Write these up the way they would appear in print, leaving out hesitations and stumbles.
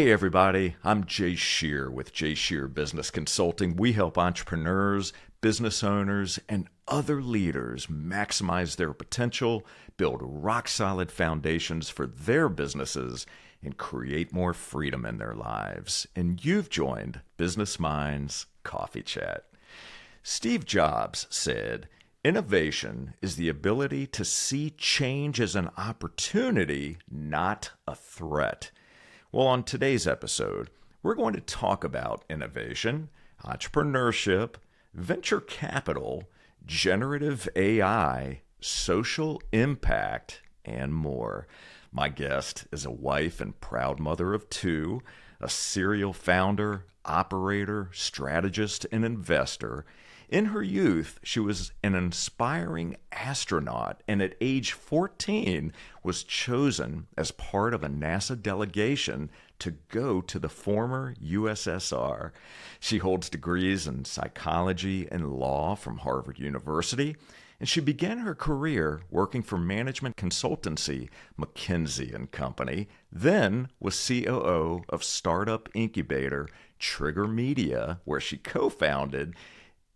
Hey everybody, I'm Jay Scherr with Jay Scherr Business Consulting. We help entrepreneurs, business owners, and other leaders maximize their potential, build rock-solid foundations for their businesses, and create more freedom in their lives. And you've joined Business Minds Coffee Chat. Steve Jobs said, "Innovation is the ability to see change as an opportunity, not a threat." Well, on today's episode, we're going to talk about innovation, entrepreneurship, venture capital, generative AI, social impact, and more. My guest is a wife and proud mother of two, a serial founder, operator, strategist, and investor. In her youth, she was an inspiring astronaut, and at age 14 was chosen as part of a NASA delegation to go to the former USSR. She holds degrees in psychology and law from Harvard University, and she began her career working for management consultancy McKinsey Company, then was COO of startup incubator Trigger Media, where she co-founded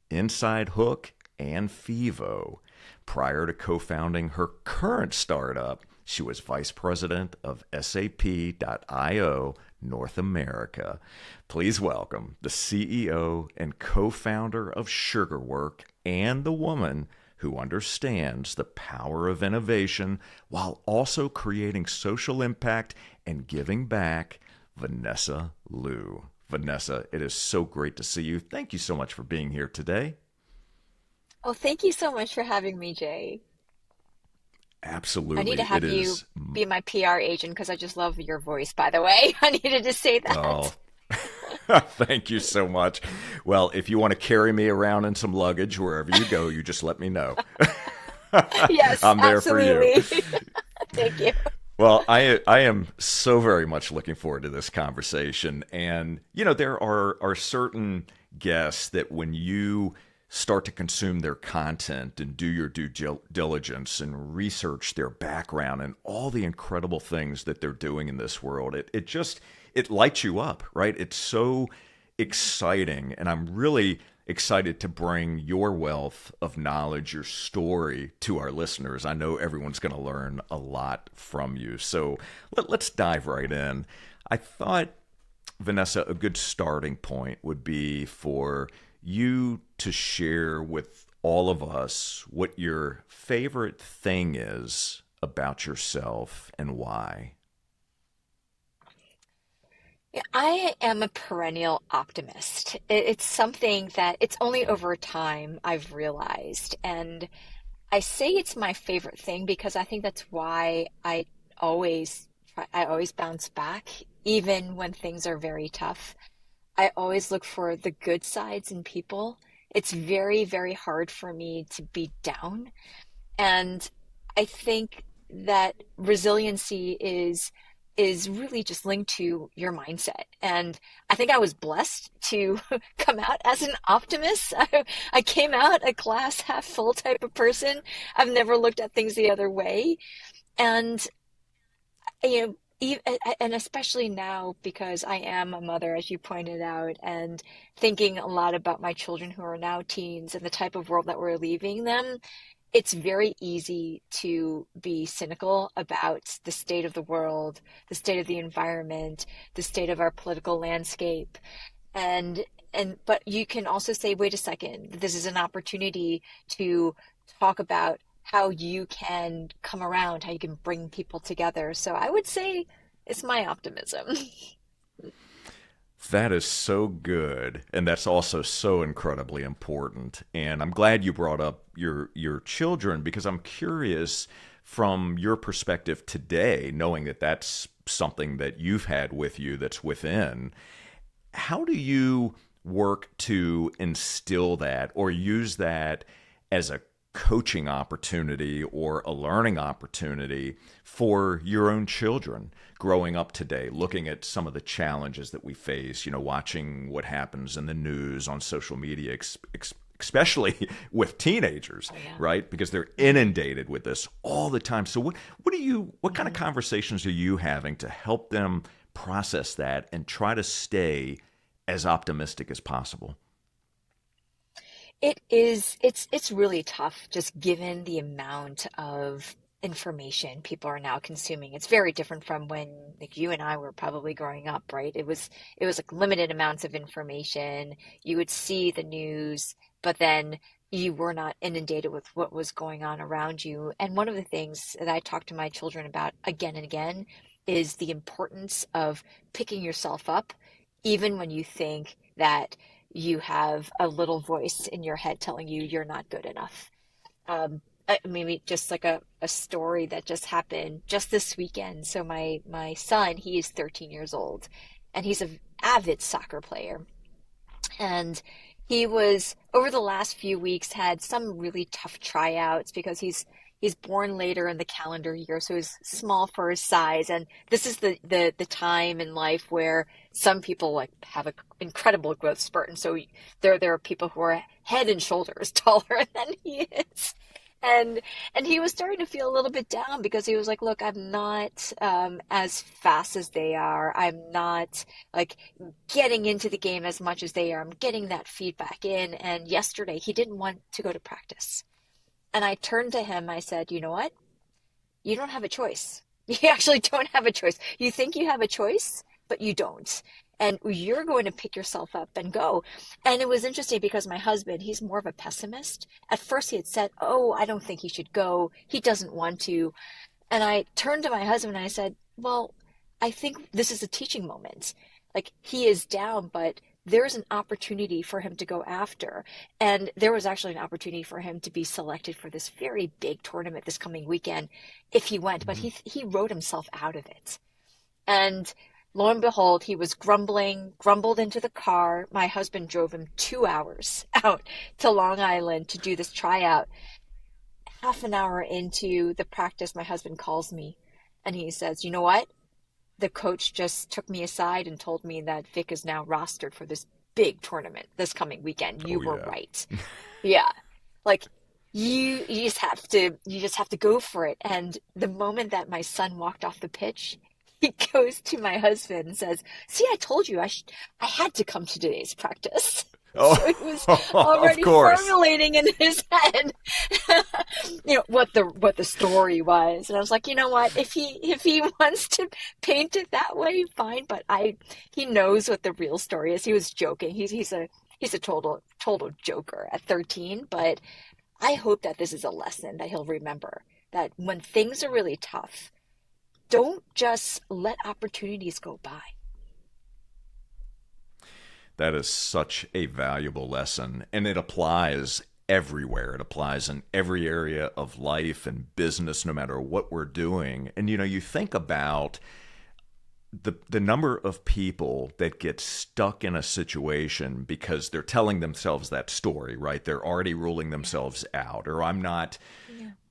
InsideHook and Fevo. Prior to co-founding her current startup, she was vice president of SAP.io North America. Please welcome the CEO and co-founder of Sugarwork and the woman who understands the power of innovation while also creating social impact and giving back, Vanessa Liu. Vanessa, it is so great to see you. Thank you so much for being here today. Oh, thank you so much for having me, Jay. I need to Absolutely. It have you is. be my PR agent because I just love your voice, by the way. I needed to say Oh, that. thank you so much. Well, if you want to carry me around in some luggage wherever you go, you just let me know. Yes, I'm there for you. absolutely. Thank you. Well, I am so very much looking forward to this conversation. And, there are certain guests that when you start to consume their content and do your diligence and research their background and all the incredible things that they're doing in this world, it lights you up, right? It's so exciting. And I'm really excited to bring your wealth of knowledge, your story to our listeners. I know everyone's going to learn a lot from you. So let's dive right in. I thought, Vanessa, a good starting point would be for you to share with all of us what your favorite thing is about yourself and why. Yeah, I am a perennial optimist. It's something that it's only over time I've realized. And I say it's my favorite thing because I think that's why I always bounce back, even when things are very tough. I always look for the good sides in people. It's very, very hard for me to be down. And I think that resiliency is really just linked to your mindset. And I think I was blessed to come out as an optimist. I came out a glass half full type of person. I've never looked at things the other way. And you know, and especially now because I am a mother, as you pointed out, and thinking a lot about my children who are now teens and the type of world that we're leaving them, it's very easy to be cynical about the state of the world, the state of the environment, the state of our political landscape. And but you can also say, wait a second, this is an opportunity to talk about how you can come around, how you can bring people together. So I would say it's my optimism. That is so good, and that's also so incredibly important. And I'm glad you brought up your children because I'm curious from your perspective today, knowing that that's something that you've had with you that's within. How do you work to instill that or use that as a coaching opportunity or a learning opportunity for your own children growing up today, looking at some of the challenges that we face, watching what happens in the news on social media, especially with teenagers, Oh yeah. right? Because they're inundated with this all the time. So what kind of Mhm. conversations are you having to help them process that and try to stay as optimistic as possible? It's really tough just given the amount of information people are now consuming. It's very different from when like you and I were probably growing up, right? It was like limited amounts of information. You would see the news, but then you were not inundated with what was going on around you. And one of the things that I talk to my children about again and again is the importance of picking yourself up, even when you think that you have a little voice in your head telling you you're not good enough. Maybe just like a story that just happened just this weekend. So my son, he is 13 years old, and he's an avid soccer player. And he was over the last few weeks had some really tough tryouts because he's born later in the calendar year, so he's small for his size. And this is the time in life where some people like have an incredible growth spurt, and so there are people who are head and shoulders taller than he is. And he was starting to feel a little bit down because he was like, look, I'm not as fast as they are. I'm not like getting into the game as much as they are. I'm getting that feedback in. And yesterday he didn't want to go to practice. And I turned to him, I said, you know what? You don't have a choice. You actually don't have a choice. You think you have a choice, but you don't. And you're going to pick yourself up and go. And it was interesting because my husband, he's more of a pessimist. At first he had said, oh, I don't think he should go. He doesn't want to. And I turned to my husband and I said, well, I think this is a teaching moment. Like he is down, but there's an opportunity for him to go after. And there was actually an opportunity for him to be selected for this very big tournament this coming weekend if he went, but he wrote himself out of it. And lo and behold, he was grumbled into the car. My husband drove him 2 hours out to Long Island to do this tryout. Half an hour into the practice, my husband calls me and he says, you know what? The coach just took me aside and told me that Vic is now rostered for this big tournament this coming weekend. You were right. Yeah. Like you just have to go for it. And the moment that my son walked off the pitch, he goes to my husband and says, see, I told you I had to come to today's practice. Oh, So he was of already course. formulating in his head, what the story was. And I was like, you know what? If he wants to paint it that way, fine. But he knows what the real story is. He was joking. He's a total joker at 13. But I hope that this is a lesson that he'll remember that when things are really tough, don't just let opportunities go by. That is such a valuable lesson, and it applies everywhere. It applies in every area of life and business, no matter what we're doing. And you think about the number of people that get stuck in a situation because they're telling themselves that story, right? They're already ruling themselves out, or I'm not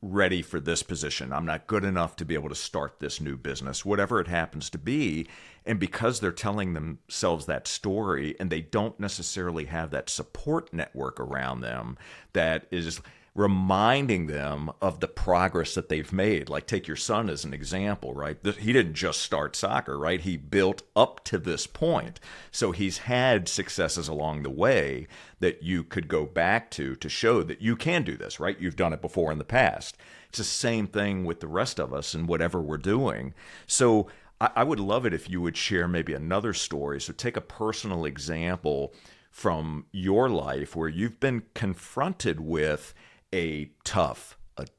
ready for this position. I'm not good enough to be able to start this new business, whatever it happens to be. And because they're telling themselves that story and they don't necessarily have that support network around them that is reminding them of the progress that they've made. Like take your son as an example, right? He didn't just start soccer, right? He built up to this point. So he's had successes along the way that you could go back to show that you can do this, right? You've done it before in the past. It's the same thing with the rest of us and whatever we're doing. So I would love it if you would share maybe another story. So take a personal example from your life where you've been confronted with a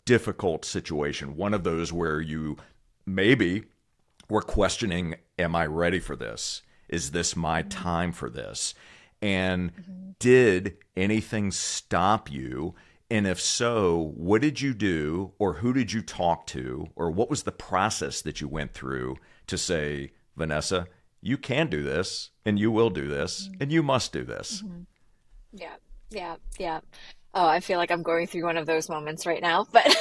difficult situation, one of those where you maybe were questioning, am I ready for this? Is this my time for this? And did anything stop you? And if so, what did you do, or who did you talk to, or what was the process that you went through to say, Vanessa, you can do this, and you will do this, and you must do this? Yeah, yeah, yeah. Oh, I feel like I'm going through one of those moments right now. But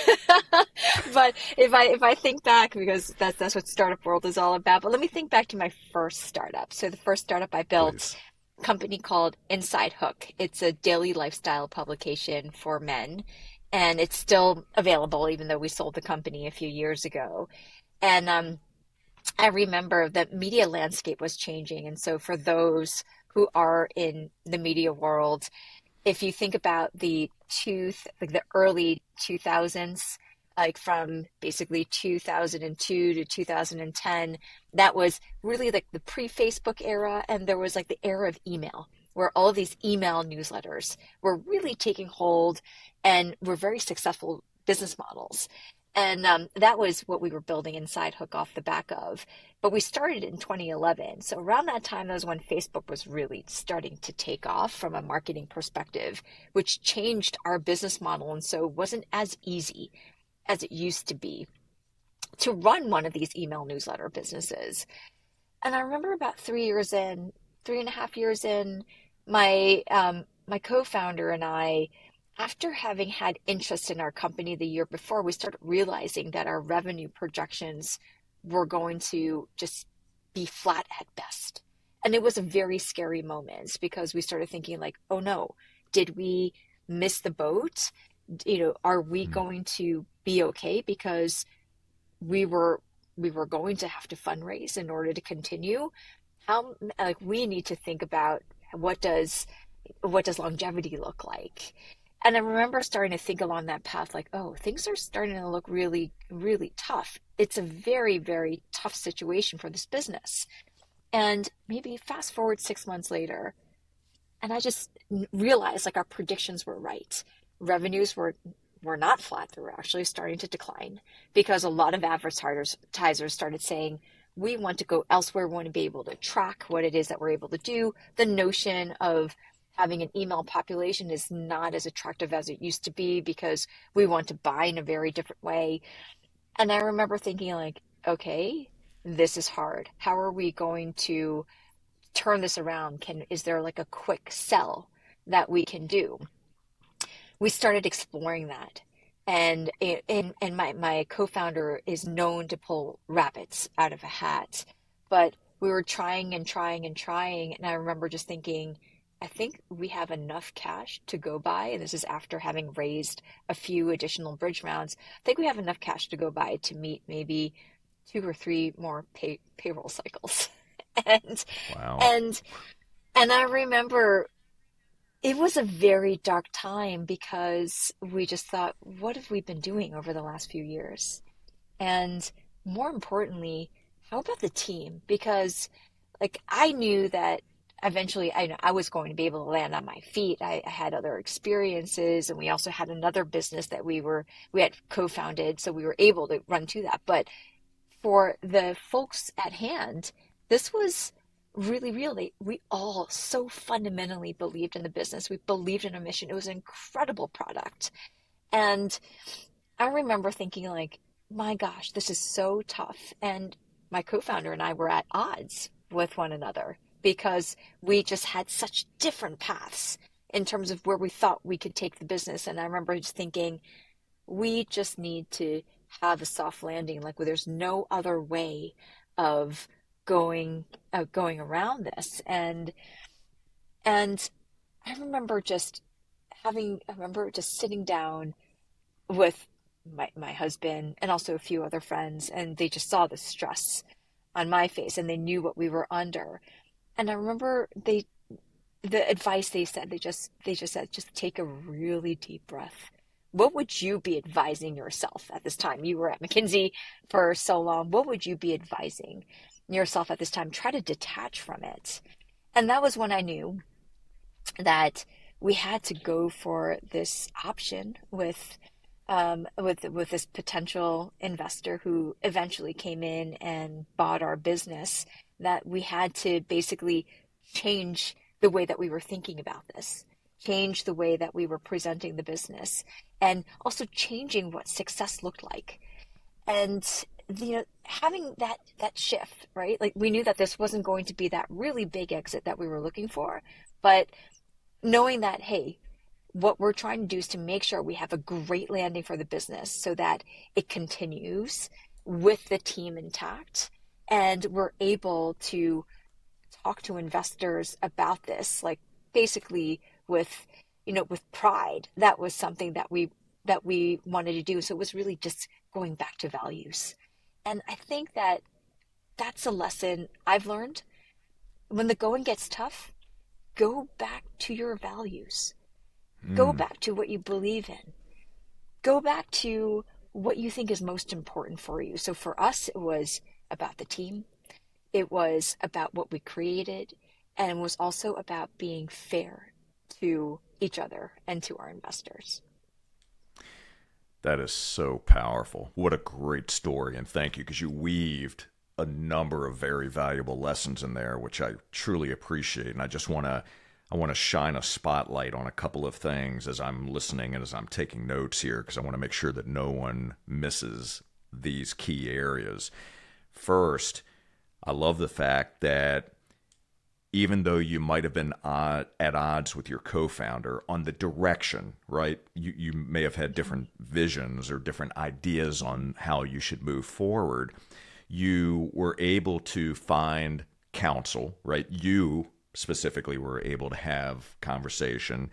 but if I think back, because that's what startup world is all about. But let me think back to my first startup. So the first startup I built, Please. a company called InsideHook. It's a daily lifestyle publication for men, and it's still available, even though we sold the company a few years ago. And I remember the media landscape was changing. And so for those who are in the media world, if you think about like the early 2000s, like from basically 2002 to 2010, that was really like the pre-Facebook era, and there was like the era of email, where all of these email newsletters were really taking hold and were very successful business models. And that was what we were building Inside Hook off the back of. But we started in 2011. So around that time, that was when Facebook was really starting to take off from a marketing perspective, which changed our business model. And so it wasn't as easy as it used to be to run one of these email newsletter businesses. And I remember about 3 years in, 3.5 years in, my co-founder and I, after having had interest in our company the year before, we started realizing that our revenue projections were going to just be flat at best. And it was a very scary moment because we started thinking like, oh no, did we miss the boat? Are we going to be okay? Because we were we were going to have to fundraise in order to continue. How like we need to think about what does longevity look like? And I remember starting to think along that path, like, oh, things are starting to look really, really tough. It's a very, very tough situation for this business. And maybe fast forward 6 months later, and I just realized like our predictions were right. Revenues were not flat; they were actually starting to decline because a lot of advertisers started saying, "We want to go elsewhere. We want to be able to track what it is that we're able to do." The notion of having an email population is not as attractive as it used to be because we want to buy in a very different way. And I remember thinking like, okay, this is hard. How are we going to turn this around? Is there like a quick sell that we can do? We started exploring that. And my co-founder is known to pull rabbits out of a hat. But we were trying and trying and trying. And I remember just thinking, I think we have enough cash to go by. And this is after having raised a few additional bridge rounds. I think we have enough cash to go by to meet maybe 2 or 3 more payroll cycles. and Wow. and and I remember it was a very dark time because we just thought, what have we been doing over the last few years? And more importantly, how about the team? Because like I knew that eventually I was going to be able to land on my feet. I had other experiences and we also had another business that we had co-founded, so we were able to run to that. But for the folks at hand, this was really, really, we all so fundamentally believed in the business. We believed in a mission. It was an incredible product. And I remember thinking like, my gosh, this is so tough. And my co-founder and I were at odds with one another because we just had such different paths in terms of where we thought we could take the business. And I remember just thinking, we just need to have a soft landing. Like, well, there's no other way of going around this. And I remember just sitting down with my husband and also a few other friends, and they just saw the stress on my face and they knew what we were under. And I remember the advice they said, they just said, just take a really deep breath. What would you be advising yourself at this time? You were at McKinsey for so long. What would you be advising yourself at this time? Try to detach from it. And that was when I knew that we had to go for this option with this potential investor who eventually came in and bought our business, that we had to basically change the way that we were thinking about this, change the way that we were presenting the business, and also changing what success looked like. And having that shift, right? Like we knew that this wasn't going to be that really big exit that we were looking for, but knowing that, hey, what we're trying to do is to make sure we have a great landing for the business so that it continues with the team intact and we're able to talk to investors about this, like basically with with pride. That was something that we wanted to do. So it was really just going back to values. And I think that that's a lesson I've learned. When the going gets tough, go back to your values. Go Mm, back to what you believe in. Go back to what you think is most important for you. So for us, it was about the team. It was about what we created, and it was also about being fair to each other and to our investors. that is so powerful. What a great story. And thank you, because you weaved a number of very valuable lessons in there, which I truly appreciate. And I want to shine a spotlight on a couple of things as I'm listening and as I'm taking notes here, because I want to make sure that no one misses these key areas. First, I love the fact that even though you might have been at odds with your co-founder on the direction, right? You may have had different visions or different ideas on how you should move forward. You were able to find counsel, right? You specifically were able to have conversation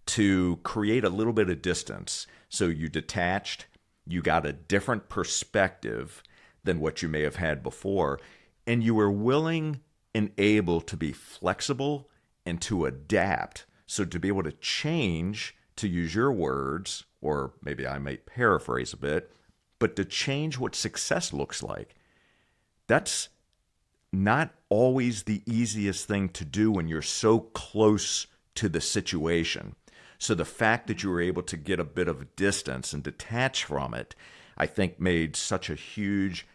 to create a little bit of distance. So you detached, you got a different perspective than what you may have had before, and you were willing and able to be flexible and to adapt. So to be able to change, to use your words, or maybe I may paraphrase a bit, but to change what success looks like. That's not always the easiest thing to do when you're so close to the situation. So the fact that you were able to get a bit of distance and detach from it, I think made such a huge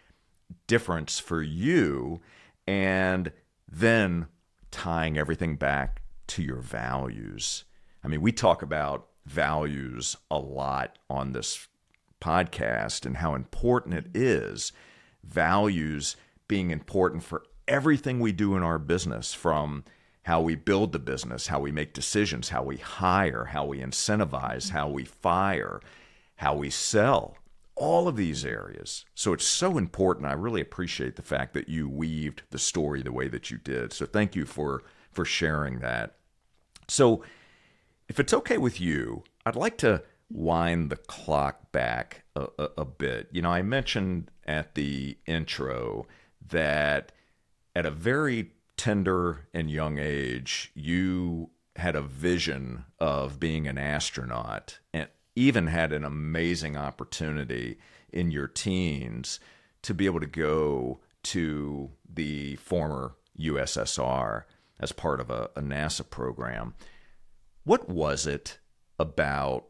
difference for you. And then tying everything back to your values. I mean, we talk about values a lot on this podcast and how important it is. Values being important for everything we do in our business, from how we build the business, how we make decisions, how we hire, how we incentivize, how we fire, how we sell, all of these areas. So it's so important. I really appreciate the fact that you weaved the story the way that you did. So thank you for sharing that. So if it's okay with you, I'd like to wind the clock back a bit. You know, I mentioned at the intro that at a very tender and young age, you had a vision of being an astronaut and even had an amazing opportunity in your teens to be able to go to the former USSR as part of a NASA program. What was it about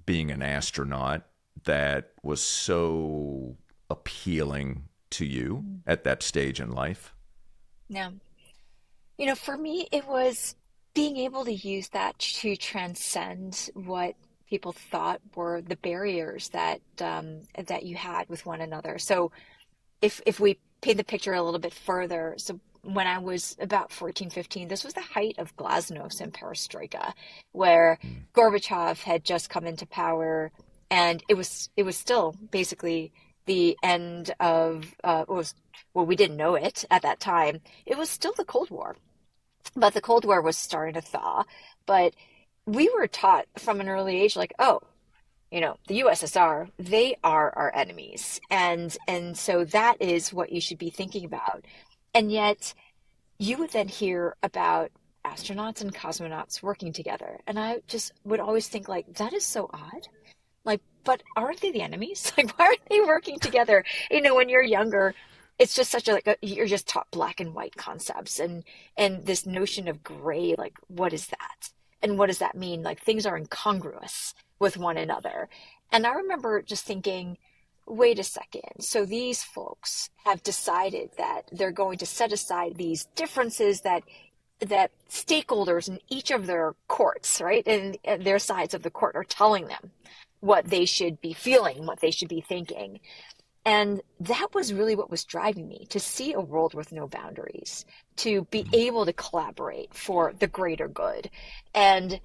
being an astronaut that was so appealing to you at that stage in life? Yeah. For me, it was being able to use that to transcend what people thought were the barriers that you had with one another. So if we paint the picture a little bit further, so when I was about 14, 15, this was the height of glasnost and perestroika, where Gorbachev had just come into power, and it was still basically the end of well, we didn't know it at that time. It was still the Cold War, but the Cold War was starting to thaw. But we were taught from an early age, like, oh, the USSR, they are our enemies. And so that is what you should be thinking about. And yet you would then hear about astronauts and cosmonauts working together. And I just would always think, like, that is so odd. Like, but aren't they the enemies? Like, why aren't they working together? When you're younger, it's just such you're just taught black and white concepts, and this notion of gray, like, what is that? And what does that mean? Like, things are incongruous with one another. And I remember just thinking, wait a second. So these folks have decided that they're going to set aside these differences that stakeholders in each of their courts, right, and their sides of the court are telling them what they should be feeling, what they should be thinking. And that was really what was driving me, to see a world with no boundaries, to be able to collaborate for the greater good. And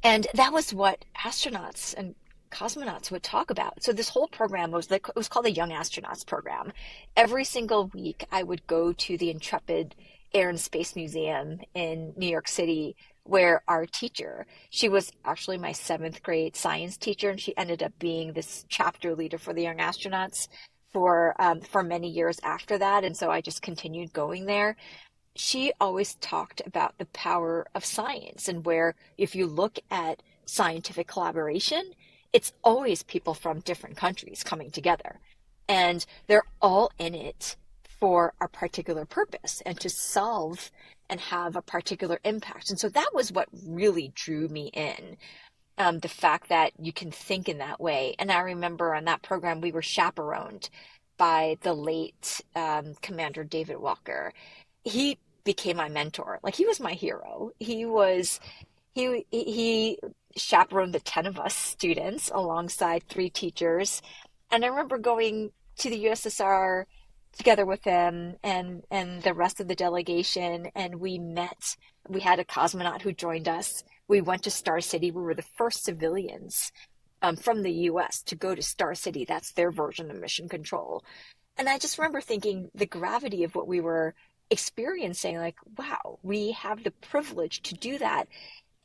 that was what astronauts and cosmonauts would talk about. So this whole program it was called the Young Astronauts Program. Every single week I would go to the Intrepid Air and Space Museum in New York City, where our teacher, she was actually my 7th grade science teacher, and she ended up being this chapter leader for the Young Astronauts for many years after that. And so I just continued going there. She always talked about the power of science, and where if you look at scientific collaboration, it's always people from different countries coming together. And they're all in it for a particular purpose and to solve and have a particular impact. And so that was what really drew me in, the fact that you can think in that way. And I remember on that program, we were chaperoned by the late Commander David Walker. He became my mentor. Like, he was my hero. He chaperoned the 10 of us students alongside 3 teachers. And I remember going to the USSR together with him and the rest of the delegation, and we had a cosmonaut who joined us. We went to Star City. We were the first civilians from the US to go to Star City. That's their version of mission control. And I just remember thinking the gravity of what we were experiencing, like, wow, we have the privilege to do that.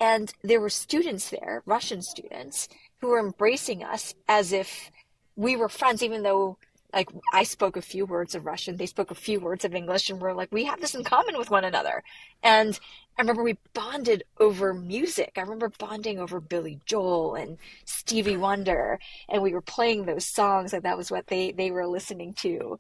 And there were students there, Russian students, who were embracing us as if we were friends, even though, like, I spoke a few words of Russian, they spoke a few words of English, and we're like, we have this in common with one another. And I remember we bonded over music. I remember bonding over Billy Joel and Stevie Wonder, and we were playing those songs, and that was what they were listening to.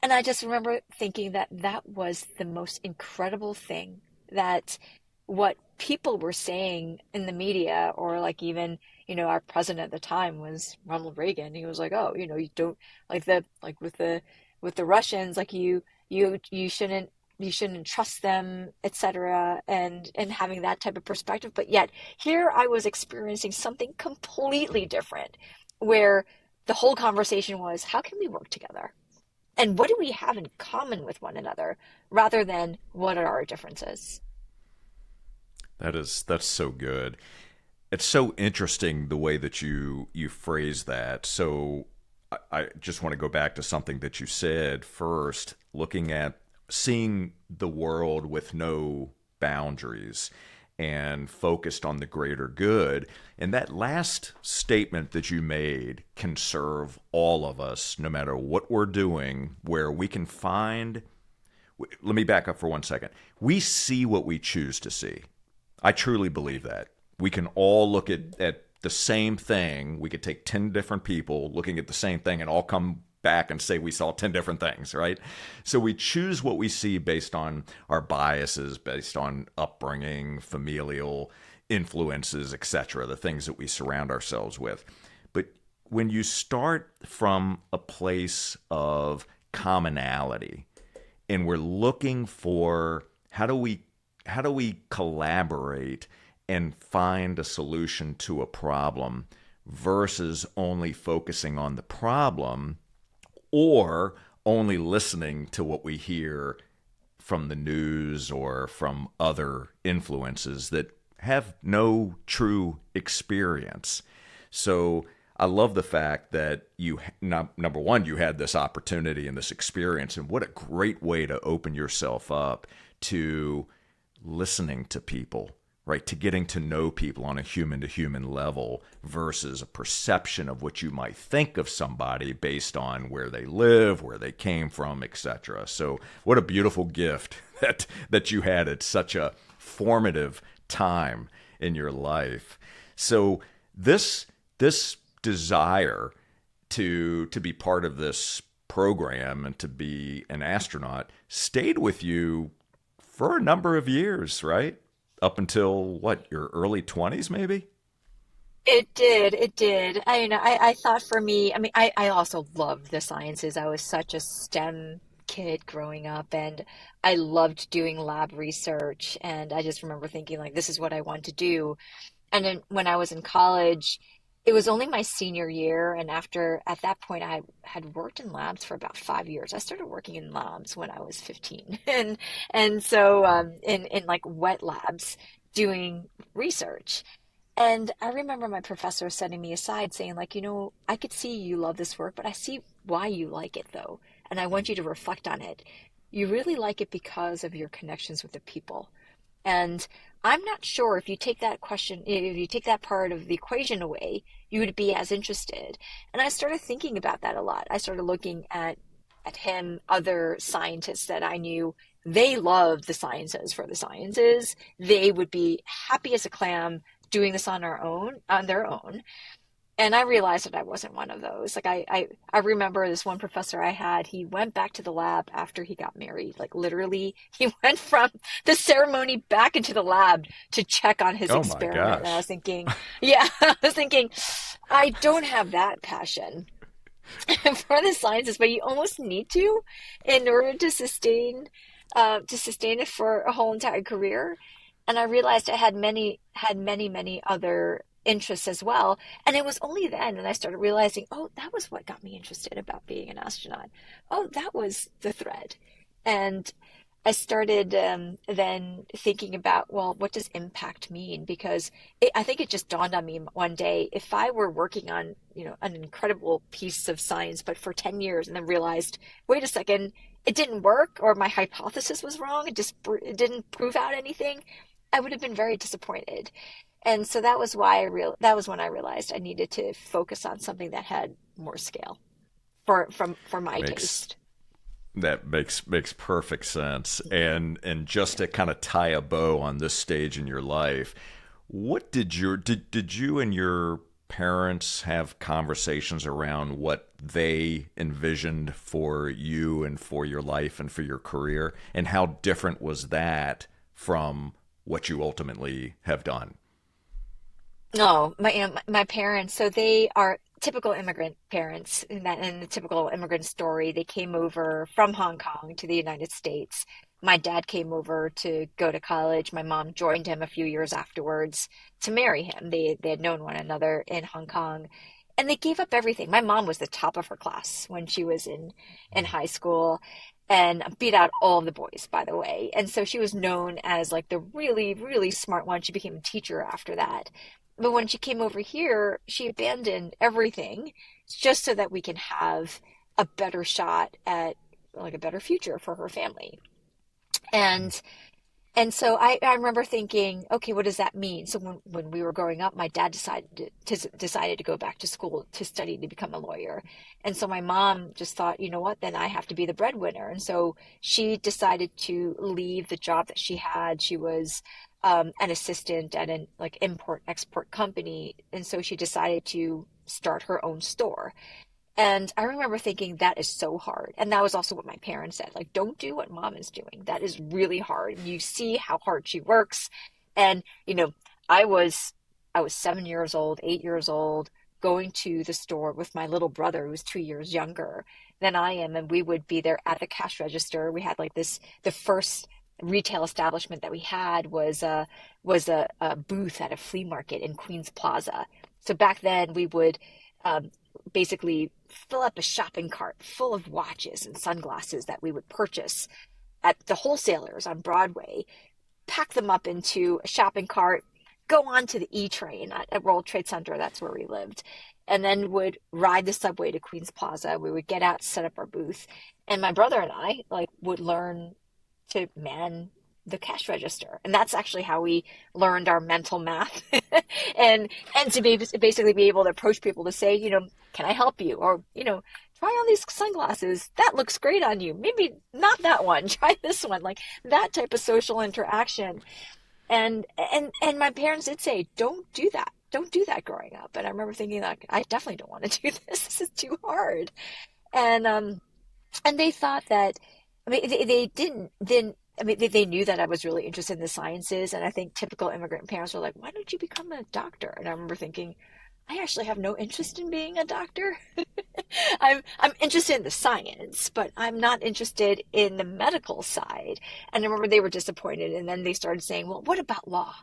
And I just remember thinking that that was the most incredible thing, that what people were saying in the media, or like even, our president at the time was Ronald Reagan. He was like, oh, you don't like with the Russians, like you shouldn't trust them, etc. And having that type of perspective. But yet here I was experiencing something completely different, where the whole conversation was, how can we work together? And what do we have in common with one another, rather than what are our differences? That's so good. It's so interesting the way that you phrase that. So I just want to go back to something that you said first, looking at seeing the world with no boundaries and focused on the greater good. And that last statement that you made can serve all of us, no matter what we're doing, where we can find. Let me back up for 1 second. We see what we choose to see. I truly believe that. We can all look at the same thing. We could take 10 different people looking at the same thing and all come back and say we saw 10 different things, right? So we choose what we see based on our biases, based on upbringing, familial influences, etc., the things that we surround ourselves with. But when you start from a place of commonality and we're looking for how do we collaborate and find a solution to a problem versus only focusing on the problem or only listening to what we hear from the news or from other influences that have no true experience. So I love the fact that number one, you had this opportunity and this experience, and what a great way to open yourself up to listening to people, right? To getting to know people on a human to human level versus a perception of what you might think of somebody based on where they live, where they came from, etc. So what a beautiful gift that you had at such a formative time in your life. So this desire to be part of this program and to be an astronaut stayed with you for a number of years, right? Up until what, your early 20s, maybe? It did. It did. I thought for me, I mean, I also loved the sciences. I was such a STEM kid growing up, and I loved doing lab research. And I just remember thinking, like, this is what I want to do. And then when I was in college, it was only my senior year. And at that point, I had worked in labs for about 5 years. I started working in labs when I was 15. And so, in like wet labs doing research. And I remember my professor setting me aside saying, like, I could see you love this work, but I see why you like it, though. And I want you to reflect on it. You really like it because of your connections with the people. And I'm not sure if you take that question, if you take that part of the equation away, you would be as interested. And I started thinking about that a lot. I started looking at him, other scientists that I knew. They loved the sciences for the sciences. They would be happy as a clam doing this on their own. And I realized that I wasn't one of those. Like I remember this one professor I had, he went back to the lab after he got married. Like literally, he went from the ceremony back into the lab to check on his Oh my experiment. And I was gosh. thinking, yeah, I was thinking, I don't have that passion for the sciences, but you almost need to in order to sustain it for a whole entire career. And I realized I had many other interests as well. And it was only then that I started realizing, oh, that was what got me interested about being an astronaut. Oh, that was the thread. And I started then thinking about, well, what does impact mean? Because I think it just dawned on me one day, if I were working on, an incredible piece of science, but for 10 years and then realized, wait a second, it didn't work or my hypothesis was wrong, it didn't prove out anything, I would have been very disappointed. And so that was when I realized I needed to focus on something that had more scale for my Makes taste. That makes perfect sense. And just to kind of tie a bow on this stage in your life, what did you and your parents have conversations around what they envisioned for you and for your life and for your career, and how different was that from what you ultimately have done? No, my parents, so they are typical immigrant parents in the typical immigrant story. They came over from Hong Kong to the United States. My dad came over to go to college. My mom joined him a few years afterwards to marry him. They had known one another in Hong Kong, and they gave up everything. My mom was the top of her class when she was in high school and beat out all of the boys, by the way. And so she was known as like the really smart one. She became a teacher after that. But when she came over here, she abandoned everything just so that we can have a better shot at like a better future for her family. And so I remember thinking, okay, what does that mean? So when we were growing up, my dad decided to go back to school to study to become a lawyer. And so my mom just thought, you know what, then I have to be the breadwinner. And so she decided to leave the job that she had. She was an assistant at an like import export company. And so she decided to start her own store. And I remember thinking that is so hard. And that was also what my parents said, like, don't do what mom is doing. That is really hard. And you see how hard she works. And, I was I was 7 years old, 8 years old, going to the store with my little brother who was 2 years younger than I am. And we would be there at the cash register. We had like the first retail establishment that we had was a booth at a flea market in Queens Plaza. So back then we would um, basically fill up a shopping cart full of watches and sunglasses that we would purchase at the wholesalers on Broadway, pack them up into a shopping cart, go on to the E train at World Trade Center. That's where we lived. And then would ride the subway to Queens Plaza. We would get out, set up our booth. And my brother and I like would learn to man the cash register. And that's actually how we learned our mental math and to be basically be able to approach people to say, can I help you? Or, try on these sunglasses. That looks great on you. Maybe not that one. Try this one. Like that type of social interaction. And my parents did say, don't do that. Don't do that growing up. And I remember thinking like, I definitely don't want to do this. This is too hard. And they thought that, I mean, they didn't, I mean, they knew that I was really interested in the sciences. And I think typical immigrant parents were like, why don't you become a doctor? And I remember thinking, I actually have no interest in being a doctor. I'm interested in the science, but I'm not interested in the medical side. And I remember they were disappointed. And then they started saying, well, what about law?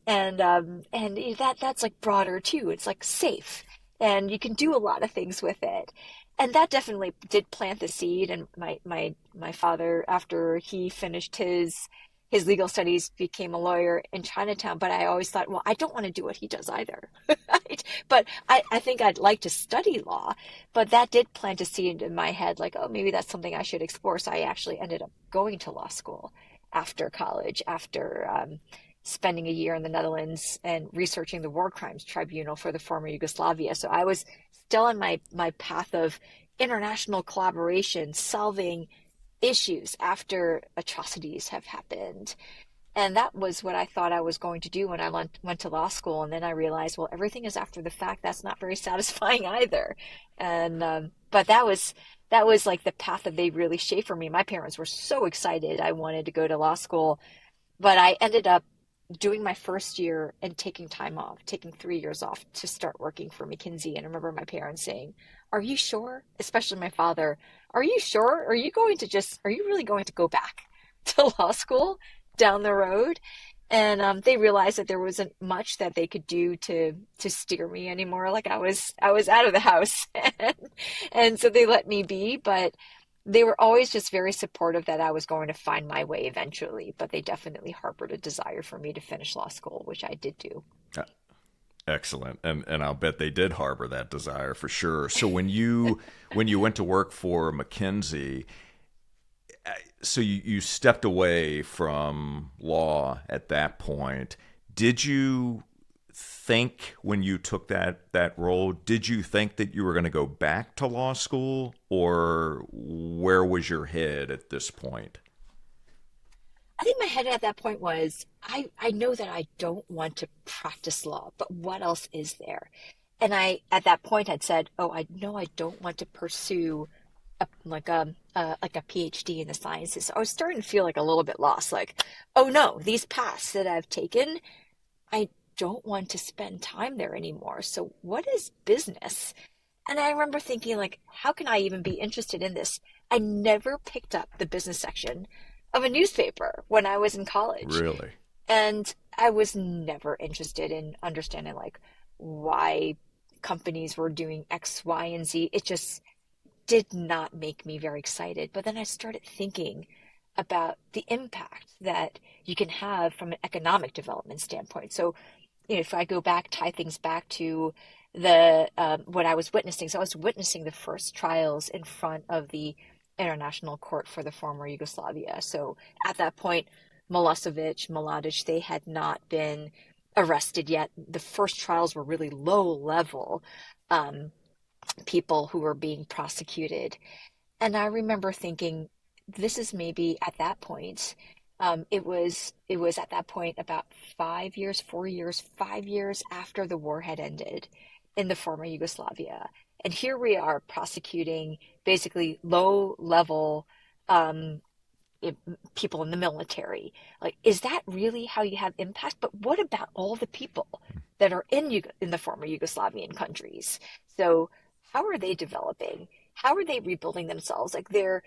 And that's like broader too. It's like safe, and you can do a lot of things with it. And that definitely did plant the seed. And my father, after he finished his legal studies, became a lawyer in Chinatown. But I always thought, well, I don't want to do what he does either. Right? But I think I'd like to study law. But that did plant a seed in my head, like, oh, maybe that's something I should explore. So I actually ended up going to law school after college, after spending a year in the Netherlands and researching the War Crimes Tribunal for the former Yugoslavia. So I was still on my path of international collaboration, solving issues after atrocities have happened. And that was what I thought I was going to do when I went to law school. And then I realized, well, everything is after the fact. That's not very satisfying either. And but that was like the path that they really shaped for me. My parents were so excited I wanted to go to law school, but I ended up doing my first year and taking time off, taking 3 years off to start working for McKinsey. And I remember my parents saying, "Are you sure?" Especially my father, "Are you sure? Are you really going to go back to law school down the road?" And they realized that there wasn't much that they could do to steer me anymore. Like I was out of the house, and so they let me be. But they were always just very supportive that I was going to find my way eventually. But they definitely harbored a desire for me to finish law school, which I did do. Excellent. And I'll bet they did harbor that desire for sure. So when you went to work for McKinsey, so you stepped away from law at that point. Did you think when you took that role, did you think that you were going to go back to law school, or where was your head at this point? I think my head at that point was, I know that I don't want to practice law, but what else is there? And at that point, had said, oh, I know I don't want to pursue like a PhD in the sciences. So I was starting to feel like a little bit lost. Like, oh no, these paths that I've taken, I don't want to spend time there anymore. So what is business? And I remember thinking, like, how can I even be interested in this? I never picked up the business section of a newspaper when I was in college. Really? And I was never interested in understanding like why companies were doing X, Y, and Z. It just did not make me very excited. But then I started thinking about the impact that you can have from an economic development standpoint. So, if I go back, tie things back to the what I was witnessing. So I was witnessing the first trials in front of the International Court for the former Yugoslavia. So at that point, Milosevic, Mladic, they had not been arrested yet. The first trials were really low level. People who were being prosecuted. And I remember thinking, this is maybe at that point, it was at that point about 5 years, 4 years, 5 years after the war had ended in the former Yugoslavia. And here we are prosecuting basically low level people in the military. Like, is that really how you have impact? But what about all the people that are in the former Yugoslavian countries? So how are they developing? How are they rebuilding themselves? Like their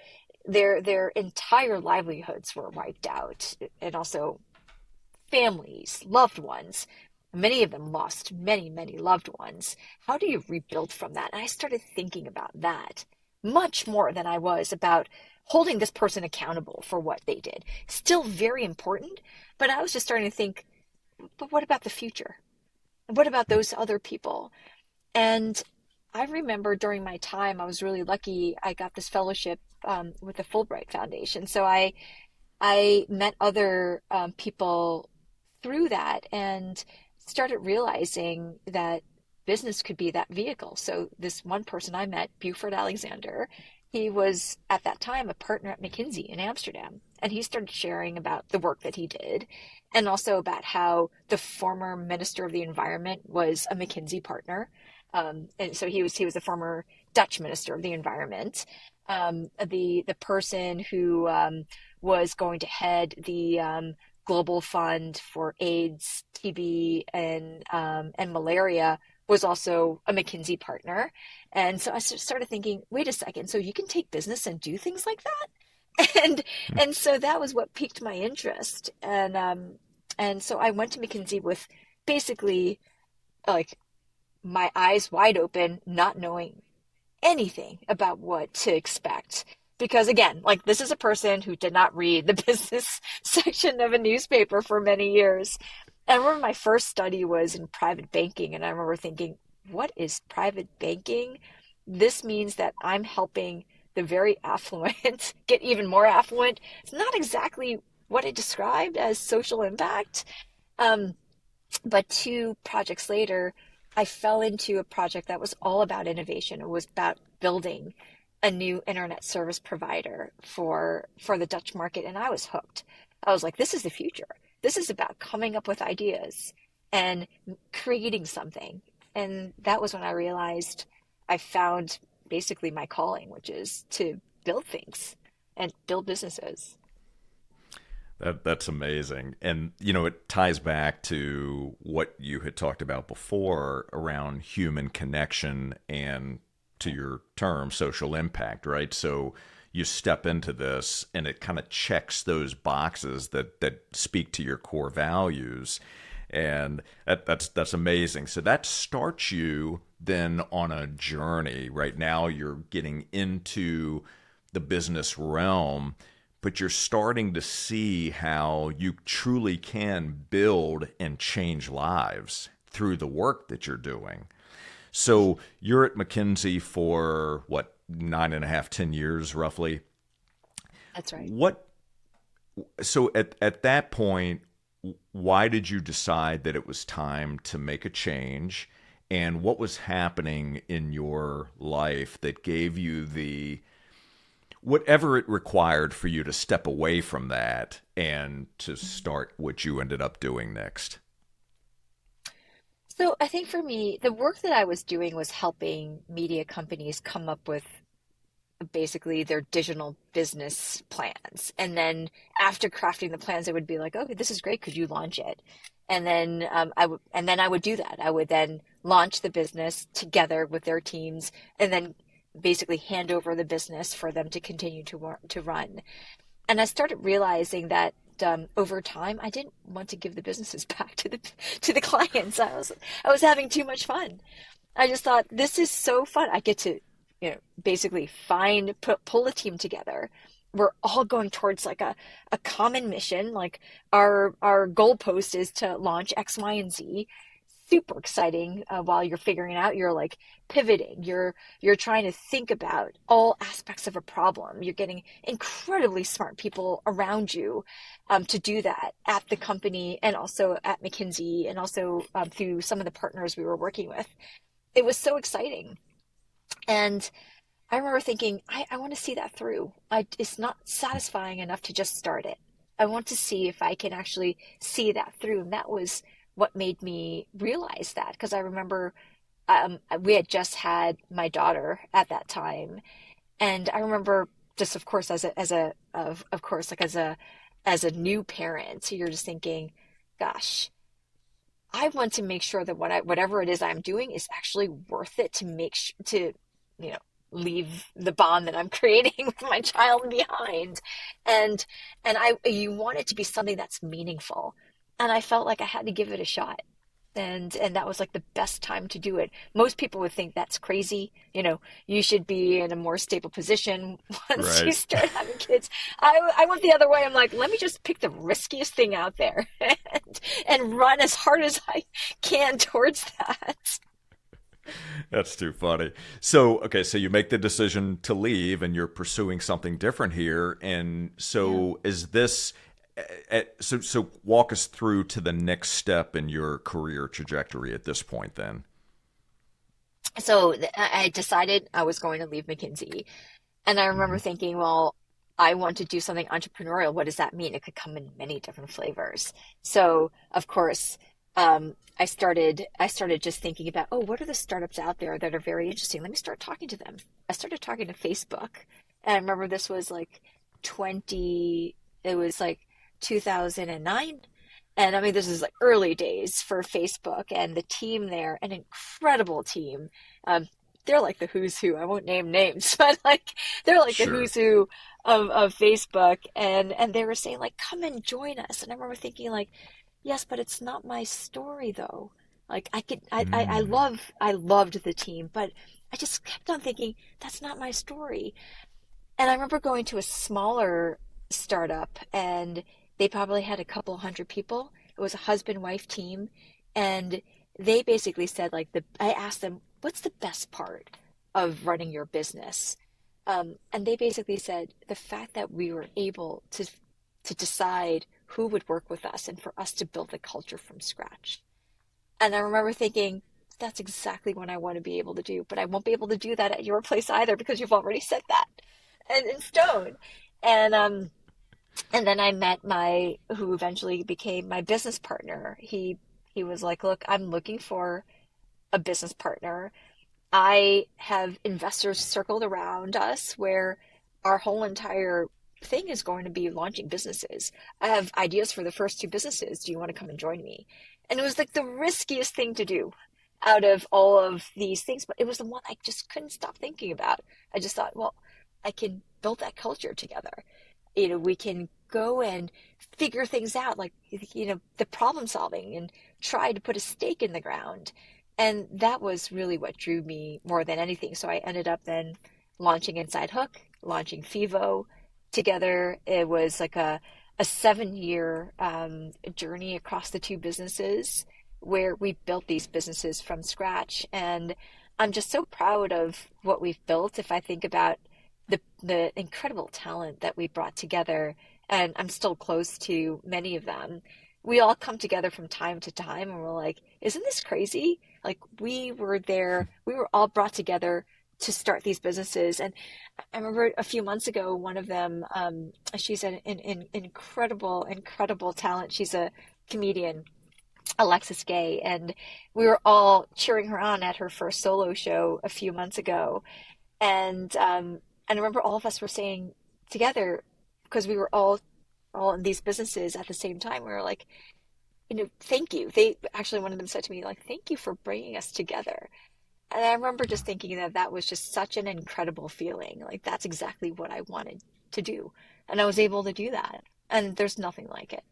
entire livelihoods were wiped out, and also families, loved ones. Many of them lost many, many loved ones. How do you rebuild from that? And I started thinking about that much more than I was about holding this person accountable for what they did. Still very important, but I was just starting to think, but what about the future? What about those other people? And I remember during my time, I was really lucky. I got this fellowship with the Fulbright Foundation. So I met other people through that and started realizing that business could be that vehicle. So this one person I met, Buford Alexander, he was at that time a partner at McKinsey in Amsterdam. And he started sharing about the work that he did and also about how the former Minister of the Environment was a McKinsey partner. And so he was a former Dutch Minister of the Environment. The person who was going to head the Global Fund for AIDS, TB, and malaria was also a McKinsey partner. And so I started thinking, wait a second, so you can take business and do things like that? And so that was what piqued my interest. And so I went to McKinsey with basically like my eyes wide open, not knowing anything about what to expect. Because again, like this is a person who did not read the business section of a newspaper for many years. And I remember my first study was in private banking. And I remember thinking, what is private banking? This means that I'm helping the very affluent get even more affluent. It's not exactly what I described as social impact. Um, but 2 projects later, I fell into a project that was all about innovation. It was about building a new internet service provider for the Dutch market, and I was hooked. I was like, this is the future. This is about coming up with ideas and creating something. And that was when I realized I found basically my calling, which is to build things and build businesses. That's amazing. And it ties back to what you had talked about before around human connection and, to your term, social impact, right? So you step into this and it kind of checks those boxes that speak to your core values. And that's amazing. So that starts you then on a journey. Right now you're getting into the business realm, but you're starting to see how you truly can build and change lives through the work that you're doing. So you're at McKinsey for what, 9.5, 10 years roughly. That's right. What so at that point, why did you decide that it was time to make a change? And what was happening in your life that gave you the whatever it required for you to step away from that and to start what you ended up doing next? So I think for me, the work that I was doing was helping media companies come up with basically their digital business plans. And then after crafting the plans, it would be like, okay, this is great. Could you launch it? And then I would do that. I would then launch the business together with their teams, and then basically hand over the business for them to continue to run. And I started realizing that over time, I didn't want to give the businesses back to the clients. I was having too much fun. I just thought this is so fun. I get to, basically pull a team together. We're all going towards like a common mission. Like our goalpost is to launch X, Y, and Z. Super exciting. While you're figuring it out, you're like pivoting. You're trying to think about all aspects of a problem. You're getting incredibly smart people around you to do that at the company and also at McKinsey and also through some of the partners we were working with. It was so exciting. And I remember thinking, I want to see that through. It's not satisfying enough to just start it. I want to see if I can actually see that through. And that was what made me realize that. Because I remember we had just had my daughter at that time. And I remember just, of course, of course, like as a new parent, you're just thinking, gosh, I want to make sure that whatever it is I'm doing is actually worth it to you know, leave the bond that I'm creating with my child behind. And you want it to be something that's meaningful. And I felt like I had to give it a shot. And that was like the best time to do it. Most people would think that's crazy. You should be in a more stable position once you Right. start having kids. I went the other way. I'm like, let me just pick the riskiest thing out there and run as hard as I can towards that. That's too funny. So, okay, so you make the decision to leave and you're pursuing something different here. And Yeah. so is this so walk us through to the next step in your career trajectory at this point then. So I decided I was going to leave McKinsey. And I remember Mhm. thinking, well, I want to do something entrepreneurial. What does that mean? It could come in many different flavors. So, of course, I started just thinking about, oh, what are the startups out there that are very interesting? Let me start talking to them. I started talking to Facebook. And I remember this was like 20, it was like 2009. And I mean, this is like early days for Facebook and the team there, an incredible team. Um, they're like the who's who. I won't name names, but like they're like the Sure. who's who of Facebook. And they were saying like, come and join us. And I remember thinking like, yes, but it's not my story though. Like I could, Mm. I loved the team, but I just kept on thinking that's not my story. And I remember going to a smaller startup and they probably had a couple hundred people. It was a husband-wife team. And they basically said, like, I asked them, what's the best part of running your business? And they basically said the fact that we were able to decide who would work with us and for us to build the culture from scratch. And I remember thinking, that's exactly what I want to be able to do, but I won't be able to do that at your place either because you've already said that and in stone. And and then I met my who eventually became my business partner. He was like, "Look, I'm looking for a business partner. I have investors circled around us where our whole entire thing is going to be launching businesses. I have ideas for the first two businesses. Do you want to come and join me?" And it was like the riskiest thing to do out of all of these things, but it was the one I just couldn't stop thinking about. I just thought, well, I can build that culture together. We can go and figure things out, like, the problem solving and try to put a stake in the ground. And that was really what drew me more than anything. So I ended up then launching InsideHook, launching Fevo together. It was like a 7 year journey across the two businesses where we built these businesses from scratch. And I'm just so proud of what we've built. If I think about the incredible talent that we brought together, and I'm still close to many of them. We all come together from time to time and we're like, isn't this crazy? Like we were there, we were all brought together to start these businesses. And I remember a few months ago, one of them, she's an incredible talent. She's a comedian, Alexis Gay, and we were all cheering her on at her first solo show a few months ago. And I remember all of us were saying together, because we were all in these businesses at the same time, we were like, thank you. They actually, one of them said to me, like, thank you for bringing us together. And I remember just thinking that that was just such an incredible feeling. Like, that's exactly what I wanted to do. And I was able to do that. And there's nothing like it.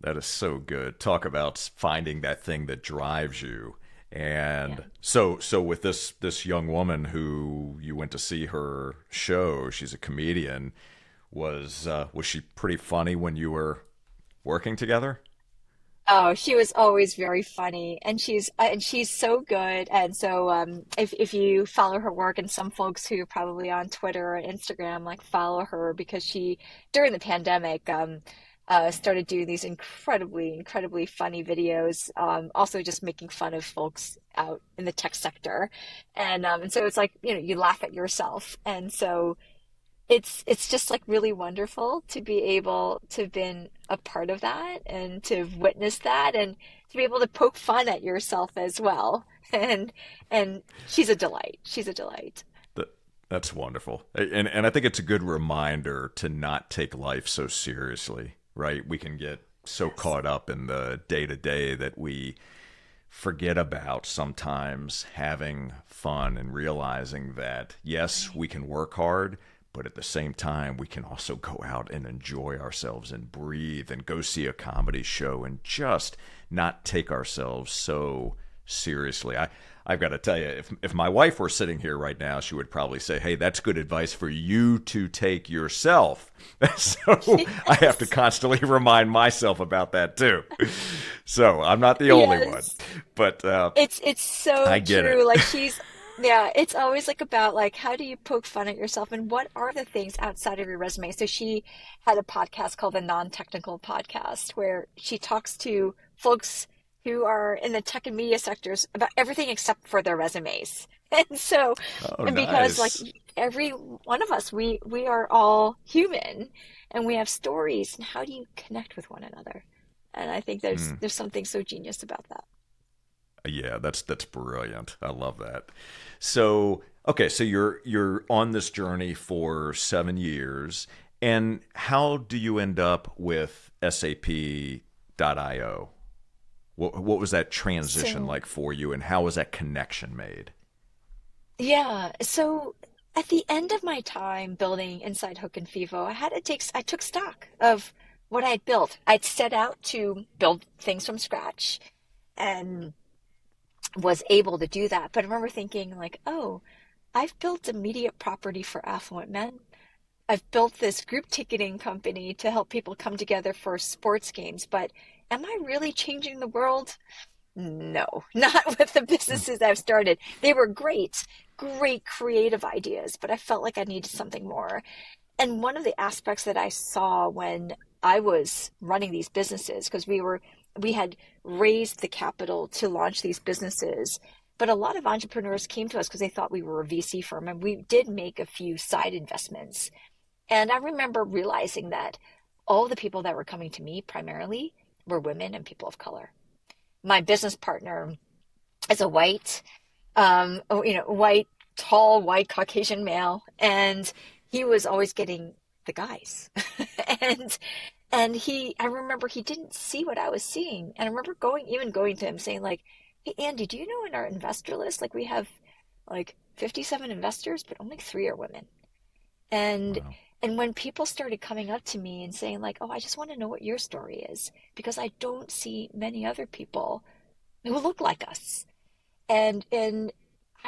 That is so good. Talk about finding that thing that drives you. Yeah. And so with this young woman who you went to see her show, she's a comedian. Was she pretty funny when you were working together? Oh, she was always very funny, and she's so good. And so, if you follow her work, and some folks who are probably on Twitter or Instagram like follow her because she during the pandemic started doing these incredibly funny videos. Also, just making fun of folks out in the tech sector, and so it's like you laugh at yourself, and so it's just like really wonderful to be able to have been a part of that and to have witnessed that and to be able to poke fun at yourself as well. And she's a delight. She's a delight. That that's wonderful. And I think it's a good reminder to not take life so seriously, right? We can get so Yes. caught up in the day to day that we forget about sometimes having fun and realizing that yes, we can work hard, but at the same time, we can also go out and enjoy ourselves and breathe and go see a comedy show and just not take ourselves so seriously. I've got to tell you, if my wife were sitting here right now, she would probably say, hey, that's good advice for you to take yourself. So I have to Yes. constantly remind myself about that too. So I'm not the only one, Yes. but It's so I get true. it. Like yeah, it's always like about like how do you poke fun at yourself and what are the things outside of your resume? So she had a podcast called the Non-Technical Podcast where she talks to folks who are in the tech and media sectors about everything except for their resumes. And so, Oh, and because like nice. every one of us, we are all human and we have stories. And how do you connect with one another? And I think Hmm. there's something so genius about that. Yeah, that's brilliant. I love that. So, okay, so you're on this journey for 7 years, and how do you end up with SAP.io? What was that transition So like for you, and how was that connection made? yeah, so at the end of my time building Inside Hook and Fevo, I took stock of what I'd built. I'd set out to build things from scratch and was able to do that. But I remember thinking like, oh, I've built a media property for affluent men. I've built this group ticketing company to help people come together for sports games, but am I really changing the world? No, not with the Hmm. businesses I've started. They were great creative ideas, but I felt like I needed something more. And one of the aspects that I saw when I was running these businesses because we had raised the capital to launch these businesses. But a lot of entrepreneurs came to us because they thought we were a VC firm, and we did make a few side investments. And I remember realizing that all the people that were coming to me primarily were women and people of color. My business partner is a white, tall, white Caucasian male, and he was always getting the guys. and I remember he didn't see what I was seeing. And I remember going to him saying like, "Hey, Andy, do you know in our investor list, like we have like 57 investors, but only three are women." And Wow. and when people started coming up to me and saying like, "Oh, I just want to know what your story is because I don't see many other people who look like us." And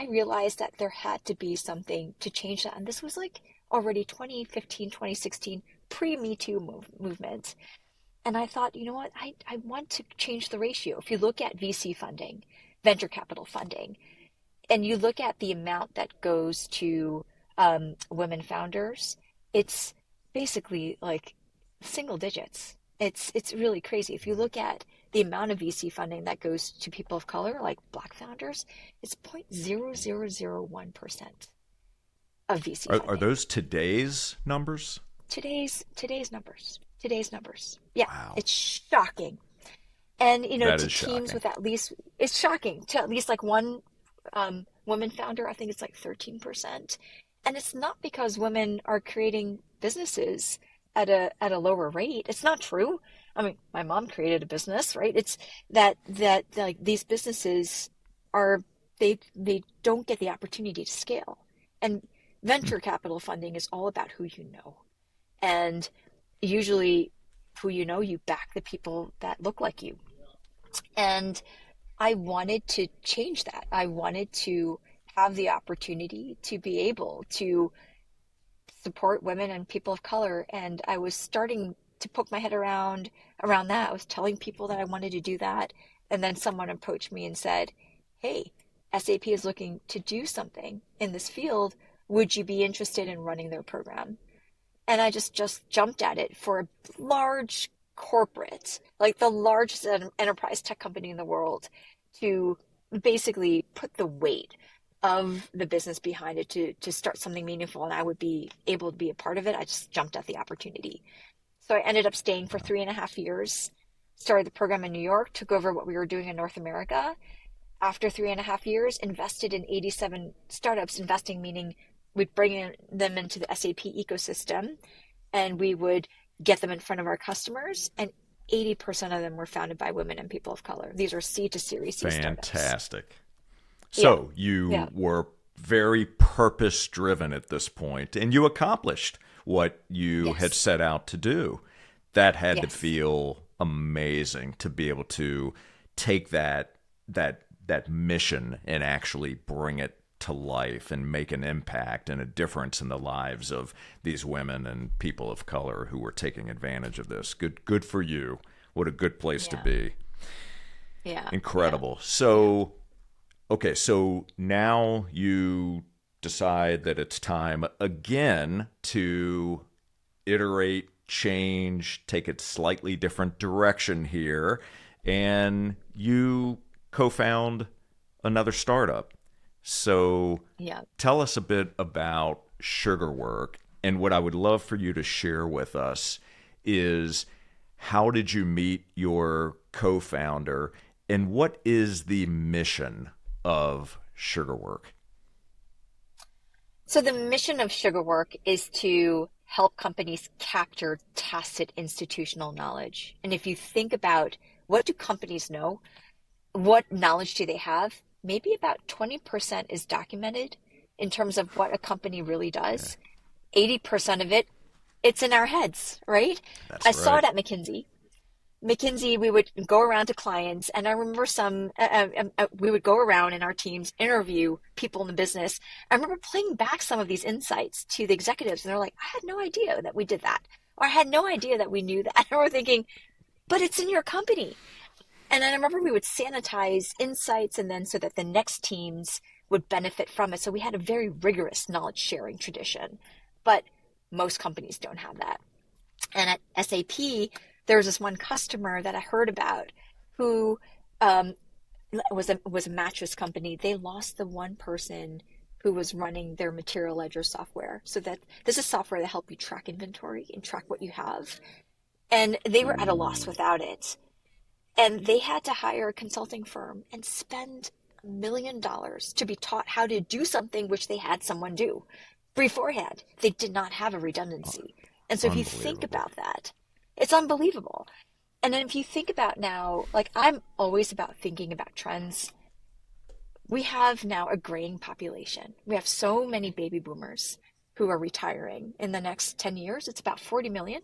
I realized that there had to be something to change that. And this was like already 2015, 2016, pre-Me Too movement. And I thought, you know what? I want to change the ratio. If you look at VC funding, venture capital funding, and you look at the amount that goes to women founders, it's basically like single digits. It's really crazy. If you look at the amount of VC funding that goes to people of color, like Black founders, it's 0.0001% of VC Are funding. those today's numbers? Today's numbers. Today's numbers. Yeah, Wow. it's shocking. And That to is teams shocking. with at least, it's shocking to at least like one woman founder. I think it's like 13%. And it's not because women are creating businesses at a lower rate. It's not true. I mean, my mom created a business, right? It's that like these businesses are they don't get the opportunity to scale. And venture capital funding is all about who you know. And usually who you know, you back the people that look like you. And I wanted to change that. I wanted to have the opportunity to be able to support women and people of color. And I was starting to poke my head around that. I was telling people that I wanted to do that. And then someone approached me and said, "Hey, SAP is looking to do something in this field. Would you be interested in running their program?" And I just jumped at it for a large corporate, like the largest enterprise tech company in the world, to basically put the weight of the business behind it to start something meaningful, and I would be able to be a part of it. I just jumped at the opportunity. So I ended up staying for 3.5 years, started the program in New York, took over what we were doing in North America. After 3.5 years, invested in 87 startups, investing meaning we'd them into the SAP ecosystem, and we would get them in front of our customers. And 80% of them were founded by women and people of color. These are C to Series C startups. Fantastic. Yeah. So you Yeah. were very purpose driven at this point, and you accomplished what you had Yes. set out to do. That had to Yes. feel amazing to be able to take that mission and actually bring it to life and make an impact and a difference in the lives of these women and people of color who were taking advantage of this. Good for you. What a good place to Yeah. be. Yeah. Yeah. Incredible. Yeah. So, okay, so now you decide that it's time again to iterate, change, take a slightly different direction here, and you co-found another startup. So Yeah. tell us a bit about Sugarwork. And what I would love for you to share with us is how did you meet your co-founder and what is the mission of Sugarwork? So the mission of Sugarwork is to help companies capture tacit institutional knowledge. And if you think about what do companies know, what knowledge do they have? Maybe about 20% is documented in terms of what a company really Okay, does. 80% of it, it's in our heads, right? I that's saw right. it at McKinsey, we would go around to clients, and I remember we would go around in our teams, interview people in the business. I remember playing back some of these insights to the executives, and they're like, "I had no idea that we did that," or "I had no idea that we knew that." And we're thinking, but it's in your company. And then I remember we would sanitize insights, and then so that the next teams would benefit from it. So we had a very rigorous knowledge sharing tradition, but most companies don't have that. And at SAP, there was this one customer that I heard about who um, was a mattress company. They lost the one person who was running their material ledger software. So that this is software that help you track inventory and track what you have. And they were at a loss without it. And they had to hire a consulting firm and spend $1 million to be taught how to do something which they had someone do beforehand. They did not have a redundancy. And so if you think Unbelievable. about that, it's unbelievable. And then if you think about now, like I'm always about thinking about trends. We have now a graying population. We have so many baby boomers who are retiring in the next 10 years. It's about 40 million.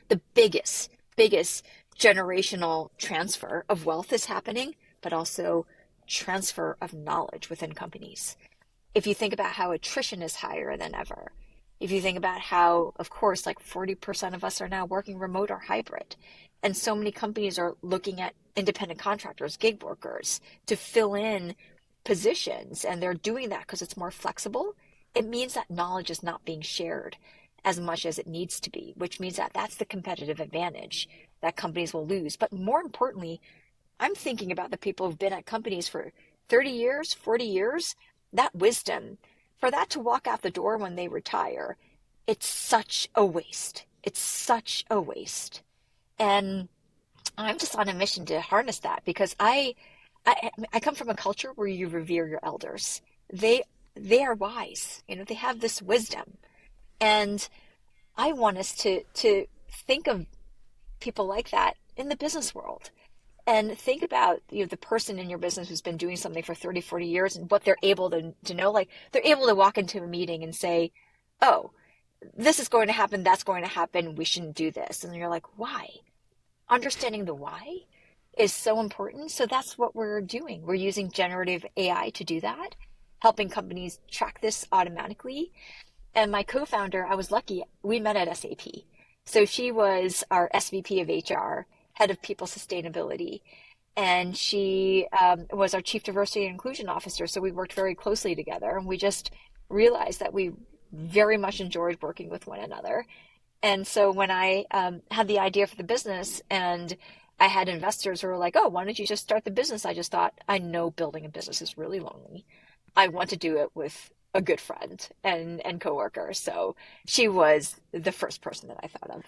The biggest generational transfer of wealth is happening, but also transfer of knowledge within companies. If you think about how attrition is higher than ever, if you think about how, of course, like 40% of us are now working remote or hybrid, and so many companies are looking at independent contractors, gig workers to fill in positions, and they're doing that because it's more flexible, it means that knowledge is not being shared as much as it needs to be, which means that that's the competitive advantage that companies will lose. But more importantly, I'm thinking about the people who've been at companies for 30 years, 40 years, that wisdom, for that to walk out the door when they retire, it's such a waste. It's such a waste. And I'm just on a mission to harness that because I come from a culture where you revere your elders. They they are wise. They have this wisdom. And I want us to think of people like that in the business world and think about the person in your business who's been doing something for 30, 40 years and what they're able to know. Like they're able to walk into a meeting and say, oh, this is going to happen, that's going to happen, we shouldn't do this. And you're like, why? Understanding the why is so important. So that's what we're doing. We're using generative AI to do that, helping companies track this automatically. And my co-founder, I was lucky, we met at SAP. So she was our SVP of HR, head of people sustainability, and she was our chief diversity and inclusion officer. So we worked very closely together, and we just realized that we very much enjoyed working with one another. And so when I had the idea for the business and I had investors who were like, oh, why don't you just start the business? I just thought, I know building a business is really lonely. I want to do it with a good friend and coworker. So she was the first person that I thought of.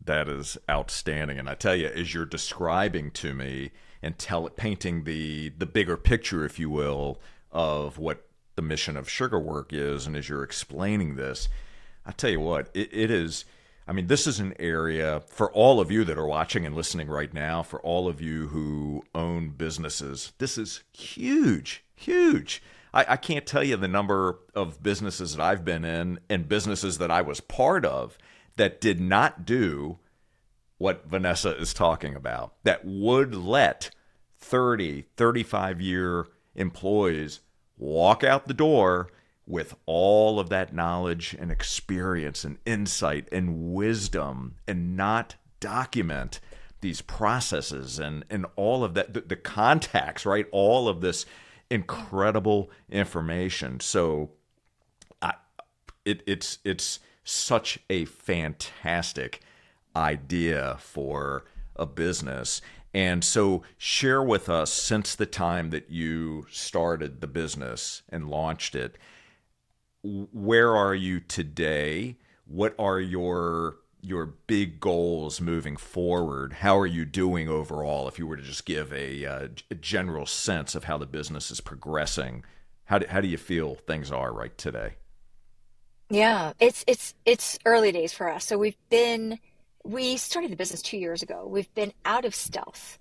That is outstanding. And I tell you, as you're describing to me and painting the bigger picture, if you will, of what the mission of Sugarwork is, and as you're explaining this, I tell you what, it is. I mean, this is an area for all of you that are watching and listening right now, for all of you who own businesses. This is huge, huge. I can't tell you the number of businesses that I've been in and businesses that I was part of that did not do what Vanessa is talking about, that would let 30, 35-year employees walk out the door with all of that knowledge and experience and insight and wisdom and not document these processes and all of that, the contacts, right? All of this incredible information. So it's such a fantastic idea for a business. And so share with us, since the time that you started the business and launched it, where are you today? What are your big goals moving forward? How are you doing overall? If you were to just give a general sense of how the business is progressing, how do you feel things are right today? Yeah, it's early days for us. So we started the business 2 years ago. We've been out of stealth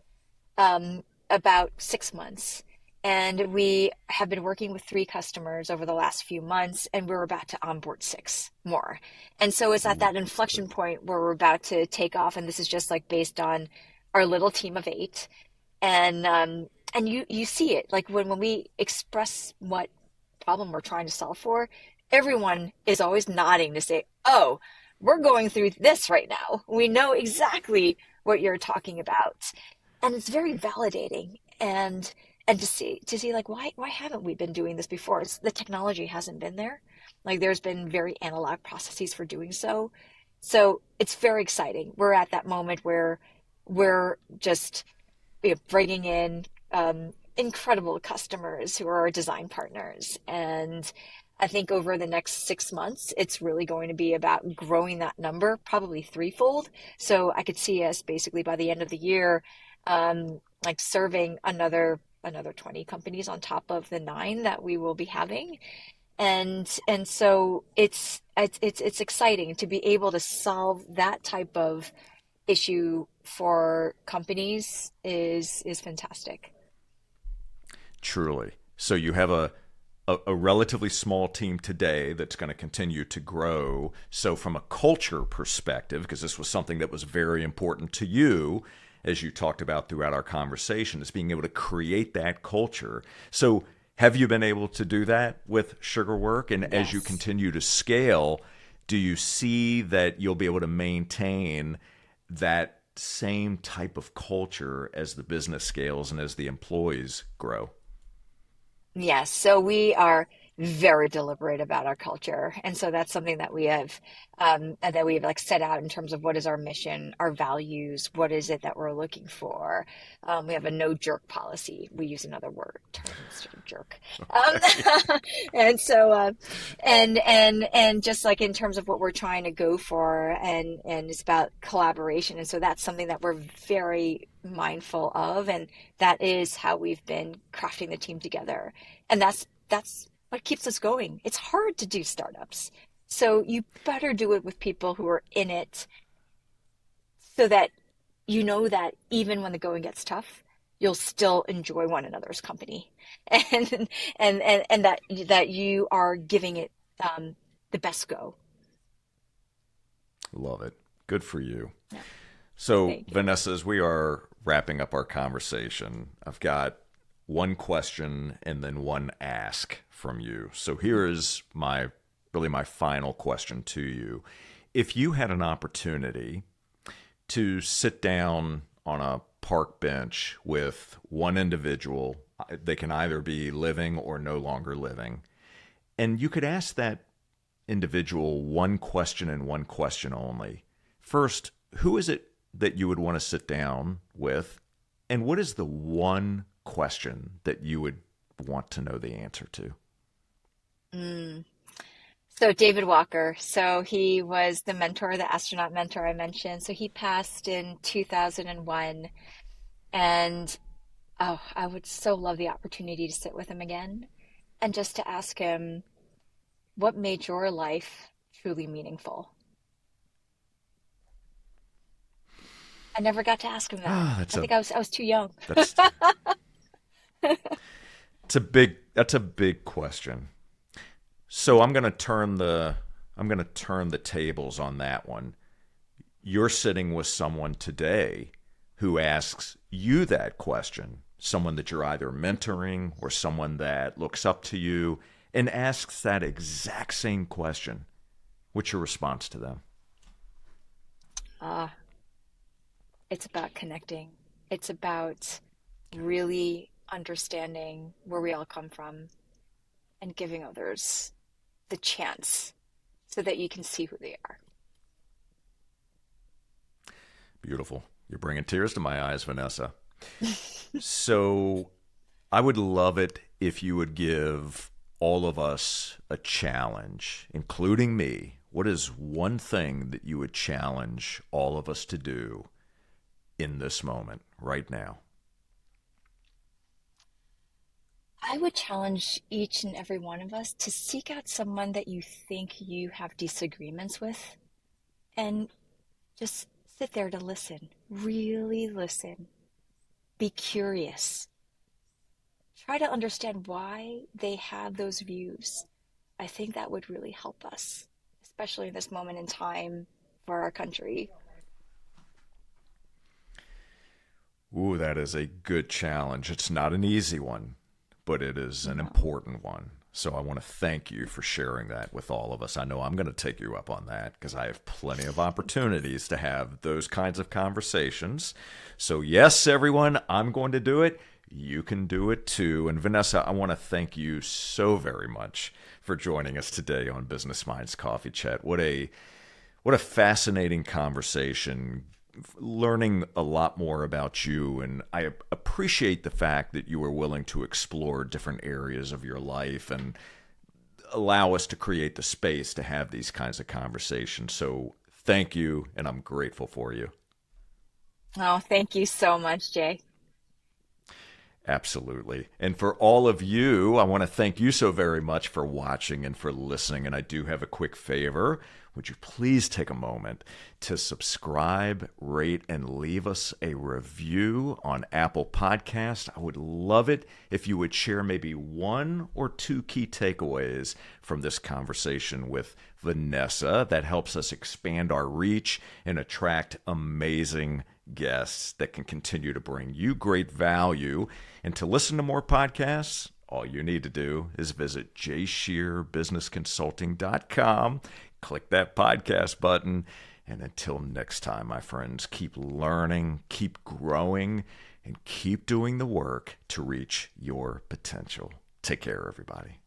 about 6 months. And we have been working with 3 customers over the last few months, and we're about to onboard 6 more. And so it's at Ooh, that inflection point where we're about to take off. And this is just like based on our little team of 8. And you see it like when we express what problem we're trying to solve for, everyone is always nodding to say, "Oh, we're going through this right now. We know exactly what you're talking about." And it's very validating and to see like why haven't we been doing this before? The technology hasn't been there. Like there's been very analog processes for doing so. So it's very exciting. We're at that moment where we're just bringing in incredible customers who are our design partners. And I think over the next 6 months, it's really going to be about growing that number, probably threefold. So I could see us basically by the end of the year, like serving another 20 companies on top of the 9 that we will be having. And so it's exciting to be able to solve that type of issue for companies is fantastic. Truly. So you have a relatively small team today that's going to continue to grow. So from a culture perspective, because this was something that was very important to you, as you talked about throughout our conversation, is being able to create that culture. So have you been able to do that with Sugarwork? And as you Yes. continue to scale, do you see that you'll be able to maintain that same type of culture as the business scales and as the employees grow? Yes, so we are very deliberate about our culture, and so that's something that we have like set out in terms of what is our mission, our values, what is it that we're looking for. We have a no jerk policy. We use another word term instead of jerk, and so and just like in terms of what we're trying to go for, and it's about collaboration, and so that's something that we're very mindful of, and that is how we've been crafting the team together. And that's what keeps us going. It's hard to do startups. So you better do it with people who are in it so that you know that even when the going gets tough, you'll still enjoy one another's company. And and that you are giving it the best go. Love it. Good for you. Yeah, So, thank you. Vanessa, as we are wrapping up our conversation, I've got one question and then one ask from you. So here is my final question to you. If you had an opportunity to sit down on a park bench with one individual, they can either be living or no longer living, and you could ask that individual one question and one question only. First, who is it that you would want to sit down with? And what is the one question that you would want to know the answer to? Mm. So David Walker, so he was the mentor, the astronaut mentor I mentioned. So he passed in 2001, and oh, I would so love the opportunity to sit with him again and just to ask him what made your life truly meaningful. I never got to ask him that. Ah, that's I a think I was too young. that's that's a big question. So I'm going to turn the tables on that one. You're sitting with someone today who asks you that question, someone that you're either mentoring or someone that looks up to you and asks that exact same question. What's your response to them? Ah, it's about connecting. It's about really understanding where we all come from and giving others the chance so that you can see who they are. Beautiful. You're bringing tears to my eyes, Vanessa. So I would love it if you would give all of us a challenge, including me. What is one thing that you would challenge all of us to do in this moment, right now? I would challenge each and every one of us to seek out someone that you think you have disagreements with and just sit there to listen. Really listen. Be curious. Try to understand why they have those views. I think that would really help us, especially in this moment in time for our country. Ooh, that is a good challenge. It's not an easy one, but it is an No. important one. So I want to thank you for sharing that with all of us. I know I'm going to take you up on that because I have plenty of opportunities to have those kinds of conversations. So, yes, everyone, I'm going to do it. You can do it too. And Vanessa, I want to thank you so very much for joining us today on Business Minds Coffee Chat. What a fascinating conversation, learning a lot more about you. And I appreciate the fact that you were willing to explore different areas of your life and allow us to create the space to have these kinds of conversations. So thank you, and I'm grateful for you. Oh, thank you so much, Jay. Absolutely. And for all of you, I want to thank you so very much for watching and for listening. And I do have a quick favor. Would you please take a moment to subscribe, rate, and leave us a review on Apple Podcast? I would love it if you would share maybe one or two key takeaways from this conversation with Vanessa. That helps us expand our reach and attract amazing guests that can continue to bring you great value. And to listen to more podcasts, all you need to do is visit jscherbusinessconsulting.com, click that podcast button, and until next time, my friends, keep learning, keep growing, and keep doing the work to reach your potential. Take care, everybody.